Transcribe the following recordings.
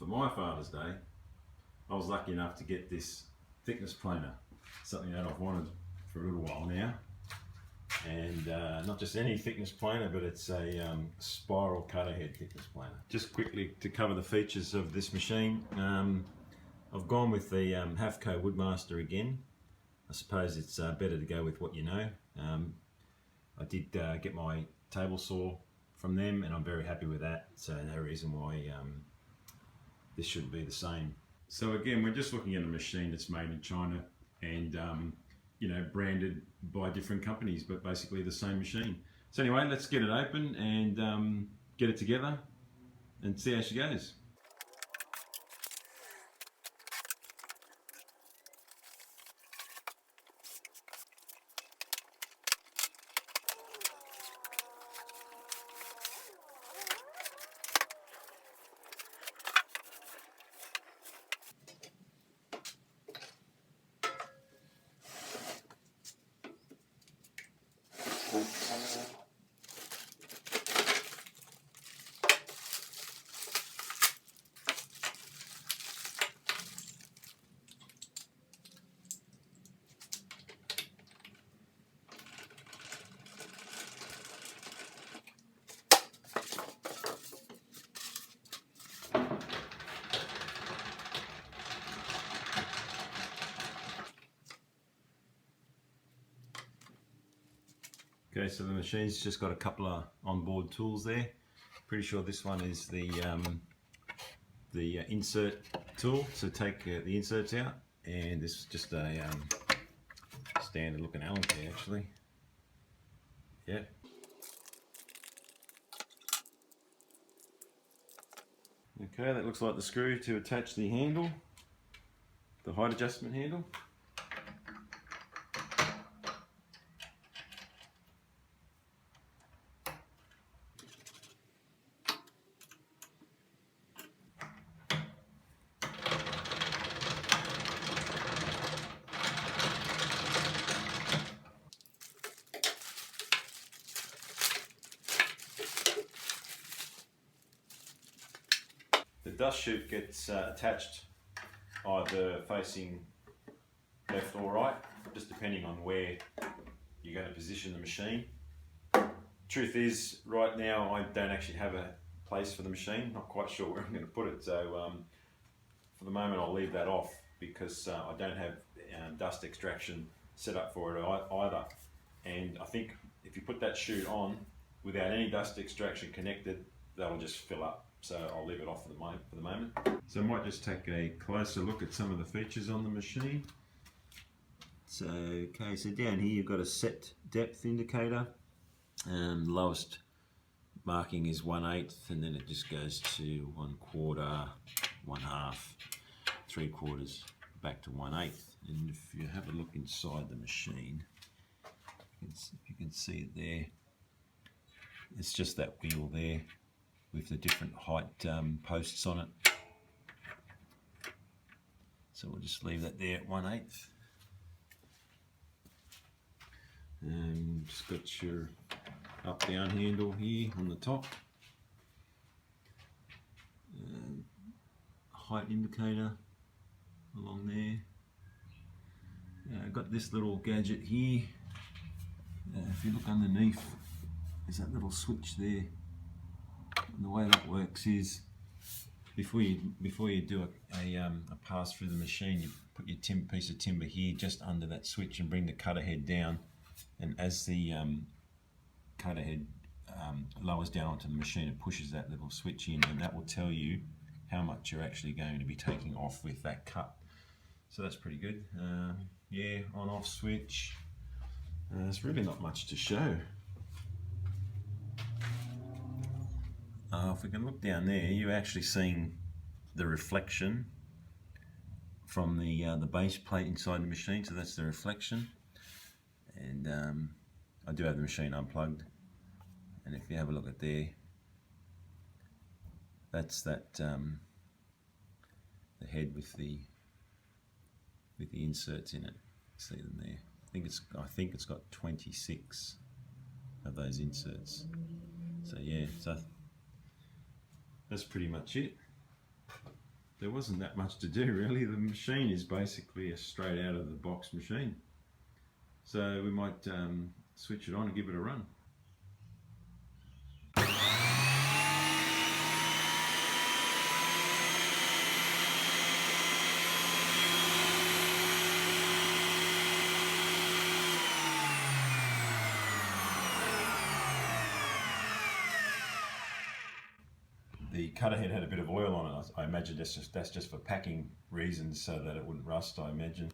for my Father's Day, I was lucky enough to get this thickness planer, something that I've wanted for a little while now. And not just any thickness planer, but it's a spiral cutter head thickness planer. Just quickly to cover the features of this machine, I've gone with the Hafco Woodmaster again. I suppose it's better to go with what you know. I did get my table saw from them and I'm very happy with that, so no reason why this shouldn't be the same. So again, we're just looking at a machine that's made in China and you know, branded by different companies, but basically the same machine. So anyway, let's get it open and get it together and see how she goes. Okay, so the machine's just got a couple of onboard tools there. Pretty sure this one is the insert tool to take the inserts out, and this is just a standard looking Allen key actually. Yeah. Okay, that looks like the screw to attach the handle, the height adjustment handle. The dust chute gets attached either facing left or right, just depending on where you're going to position the machine. Truth is, right now I don't actually have a place for the machine, not quite sure where I'm going to put it, so for the moment I'll leave that off because I don't have dust extraction set up for it either. And I think if you put that chute on without any dust extraction connected, that'll just fill up. So I'll leave it off for the moment. So I might just take a closer look at some of the features on the machine. So, okay, so down here you've got a set depth indicator. Lowest marking is 1/8, and then it just goes to 1/4, 1/2, 3/4, back to 1/8. And if you have a look inside the machine, if you can see it there, it's just that wheel there with the different height posts on it. So we'll just leave that there at 1/8. And just got your up down handle here on the top. Height indicator along there. I've got this little gadget here. If you look underneath, there's that little switch there. And the way that works is before you do a pass through the machine, you put your piece of timber here just under that switch and bring the cutter head down, and as the cutter head lowers down onto the machine, it pushes that little switch in, and that will tell you how much you're actually going to be taking off with that cut. So that's pretty good. Yeah, on off switch. There's really not much to show. If we can look down there, you're actually seeing the reflection from the base plate inside the machine, so that's the reflection. And I do have the machine unplugged, and if you have a look at there, that's that the head with the inserts in it. See them there. I think it's got 26 of those inserts. So yeah, so that's pretty much it. there wasn't that much to do really. The machine is basically a straight out of the box machine. So we might switch it on and give it a run. The cutter head had a bit of oil on it. I imagine that's just for packing reasons, so that it wouldn't rust, I imagine.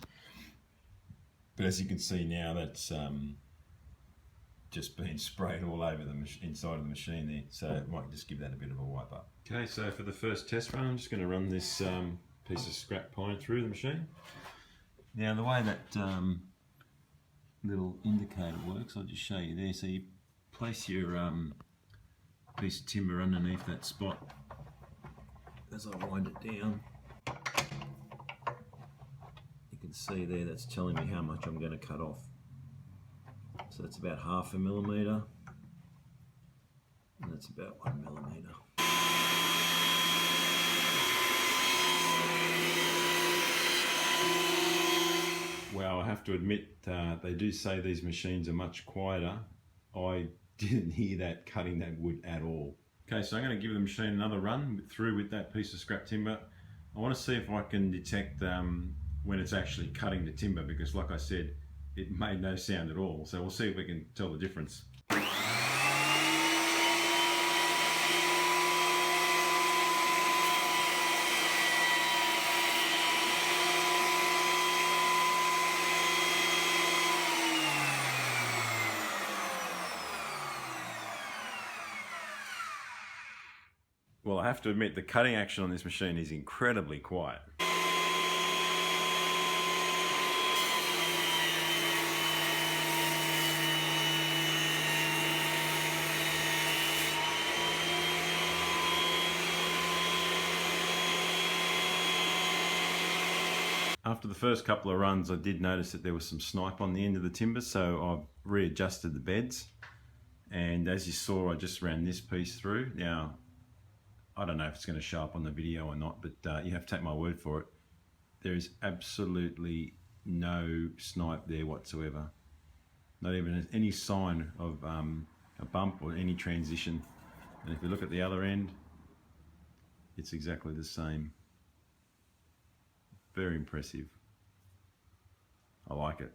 But as you can see now, that's just been sprayed all over the inside of the machine there, so it might just give that a bit of a wipe up. Okay, so for the first test run, I'm just going to run this piece of scrap pine through the machine. Now the way that little indicator works, I'll just show you there. So you place your piece of timber underneath that spot as I wind it down. You can see there, that's telling me how much I'm going to cut off. So that's about 1/2 millimetre, and that's about 1 millimetre. Well, I have to admit, they do say these machines are much quieter. I didn't hear that cutting that wood at all. Okay, so I'm going to give the machine another run through with that piece of scrap timber. I want to see if I can detect when it's actually cutting the timber, because like I said, it made no sound at all. So we'll see if we can tell the difference. Well, I have to admit, the cutting action on this machine is incredibly quiet. After the first couple of runs, I did notice that there was some snipe on the end of the timber, so I've readjusted the beds. And as you saw, I just ran this piece through. Now, I don't know if it's going to show up on the video or not, but you have to take my word for it. There is absolutely no snipe there whatsoever. Not even any sign of a bump or any transition. And if you look at the other end, it's exactly the same. Very impressive. I like it.